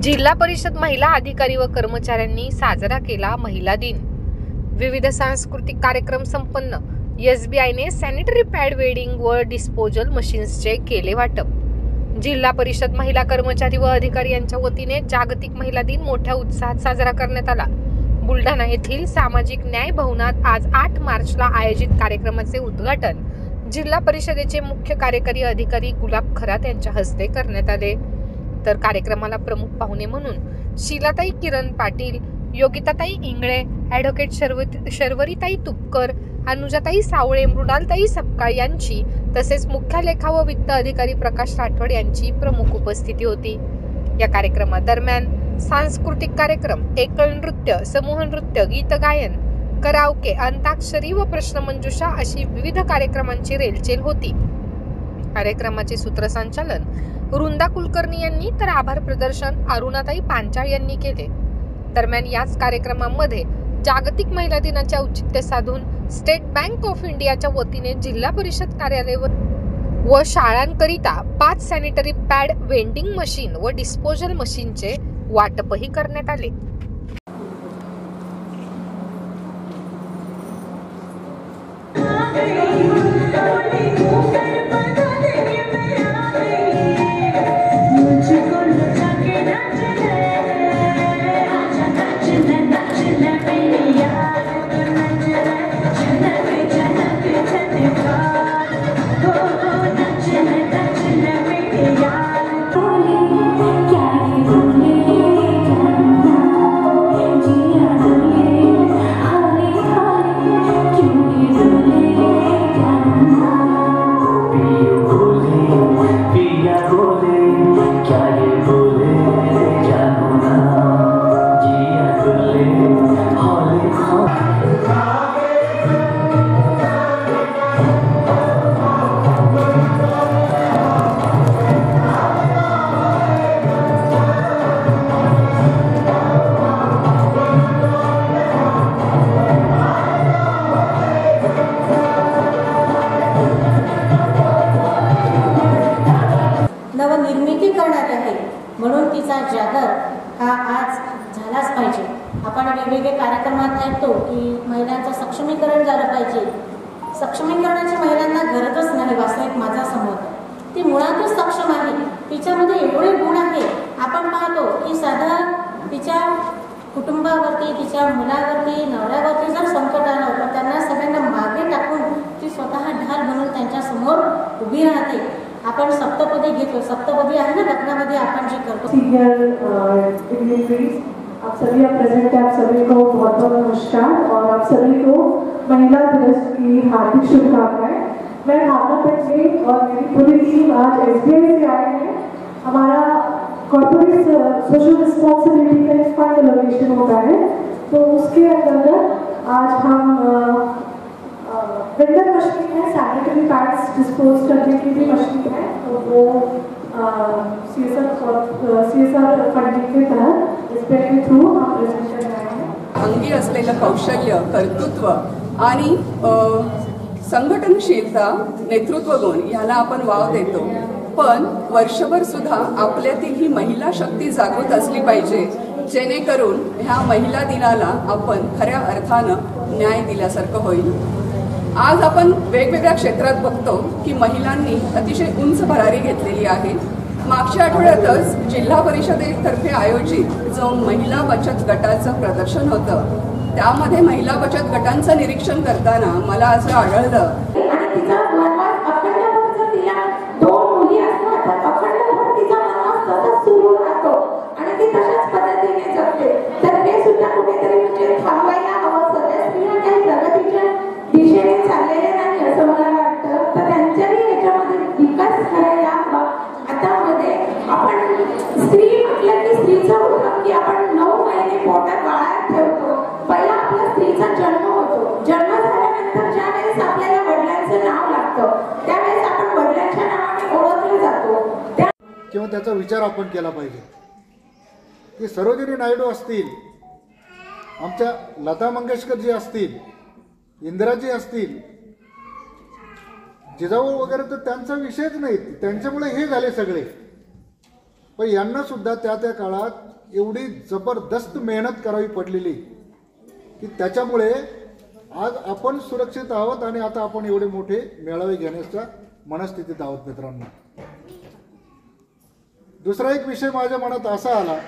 जिल्हा परिषद महिला अधिकारी व कर्मचाऱ्यांनी साजरा केला महिला दिन। विविध सांस्कृतिक कार्यक्रम संपन्न। SBIने सॅनिटरी पॅड वेडिंग व डिस्पोजल मशीन्सचे केले वाटप। जिल्हा परिषद महिला कर्मचारी व अधिकारी यांच्या वतीने जागतिक महिला दिन मोठ्या उत्साहात साजरा करण्यात आला। बुलढाणा येथील सामाजिक न्याय भवनात आज 8 मार्चला आयोजित कार्यक्रमाचे उद्घाटन जिल्हा परिषदेचे मुख्य कार्यकारी अधिकारी गुलाब खरात यांच्या हस्ते करण्यात आले। तर कार्यक्रमाला प्रमुख पाहुणे म्हणून शीलाताई किरण पाटील, योगिताताई इंगळे, ॲडव्होकेट शर्वरीताई तुपकर, अनुजाताई सावळे, मृणालताई सपकाळ यांची तसेच मुख्य लेखा व वित्त अधिकारी प्रकाश राठोड यांची प्रमुख उपस्थिती होती। या कार्यक्रमादरम्यान सांस्कृतिक कार्यक्रम, एकल नृत्य, समूह नृत्य, गीत गायन, कराओके, अंताक्षरी व प्रश्नमंजुषा अशी विविध कार्यक्रमांची रेलचेल होती। कार्यक्रमाचे सूत्रसंचालन वृंदा कुलकर्णी यांनी तर आभार प्रदर्शन अरुणाताई पांचाळ यांनी केले। दरम्यान याच कार्यक्रमामध्ये जागतिक महिला दिनाचे औचित्य साधून स्टेट बँक ऑफ इंडियाच्या वतीने जिल्हा परिषद कार्यालय व शाळांकरिता 5 सॅनिटरी पॅड वेंडिंग मशीन व डिस्पोजल मशीनचे वाटपही करण्यात आले। नवनिर्मिती करणार आहे म्हणून तिचा जागर हा आज झालाच पाहिजे। आपण वेगवेगळे कार्यक्रमात ऐकतो की महिलांचं सक्षमीकरण झालं पाहिजे। सक्षमीकरणाची महिलांना गरजच नाही, वास्तविक माझा समज ती मुळातच सक्षम आहे। तिच्यामध्ये एवढे गुण आहे। आपण पाहतो की साधा तिच्या कुटुंबावरती, तिच्या मुलावरती, नवऱ्यावरती जर संकट आलं तर त्यांना सगळ्यांना मागे टाकून ती स्वतः ढाल बनून त्यांच्या समोर उभी राहते। आपण सप्तपदी घेतो, सप्तपदी आहे ना लग्नामध्ये आपण जे करतो। आप सभी प्रेजेंट हैं, आप सभी को बहुत बहुत नमस्कार और आप सभी को महिला दिवस की हार्दिक शुभकामनाएं। मैं भावना पटेल और मेरी पूरी टीम आज SBI से आए हैं। हमारा कॉर्पोरेट सोशल रिस्पॉन्सिबिलिटी का एक फंड एलोकेशन होता है, तो उसके अंतर्गत आज हम वेंडर मशीन है, सैनिटरी पैड्स डिस्पोज करने की भी मशीन है, तो वो CSR फंडिंग के तहत इस पे के थ्रू हम प्रेजेंट कर रहे हैं। अंगी असलेलं कौशल्य, कर्तृत्व आणि संघटनशीलता, नेतृत्व गुण याला आपण वाव देतो, पण वर्षभर सुद्धा आपल्यातील ही महिला शक्ती जागृत असली पाहिजे, जेणेकरून ह्या महिला दिनाला आपण खऱ्या अर्थानं न्याय दिल्यासारखं होईल। आज आपण वेगवेगळ्या क्षेत्रात बघतो की महिलांनी अतिशय उंच भरारी घेतलेली आहे। मागच्या आठवड्यातच जिल्हा परिषदेतर्फे आयोजित जो महिला बचत गटाचं प्रदर्शन होतं, त्यामध्ये महिला बचत गटांचं निरीक्षण करताना मला असं आढळलं दिशेने चाललेले नाही असं मला वाटतं। तर त्यांच्याही याच्यामध्ये विकास करायला हवा। आता मध्ये आपण स्त्री म्हटलं की स्त्रीचा उल्लेख की आपण 9 महिने पोटात बाळात ठेवतो। पहिला आपला स्त्रीचा जन्म होतो। जन्म झाल्यानंतर ज्या वेळेस आपल्याला वडिलांचं नाव लागतं त्यावेळेस आपण वडिलांच्या नावाने ओळखले जातो। किंवा त्याचा विचार आपण केला पाहिजे की सरोजिनी नायडू असतील, आमच्या लता मंगेशकर जी असतील, इंदिराजी असतील, जिजाऊ वगैरे, तर त्यांचा विषयच नाही, त्यांच्यामुळे हे झाले सगळे। पण यांना सुद्धा त्या त्या काळात एवढी जबरदस्त मेहनत करावी पडलेली की त्याच्यामुळे आज आपण सुरक्षित आहोत आणि आता आपण एवढे मोठे मेळावे घेण्याच्या मनस्थितीत आहोत मित्रांनो. दुसरा एक विषय माझ्या मनात असा आला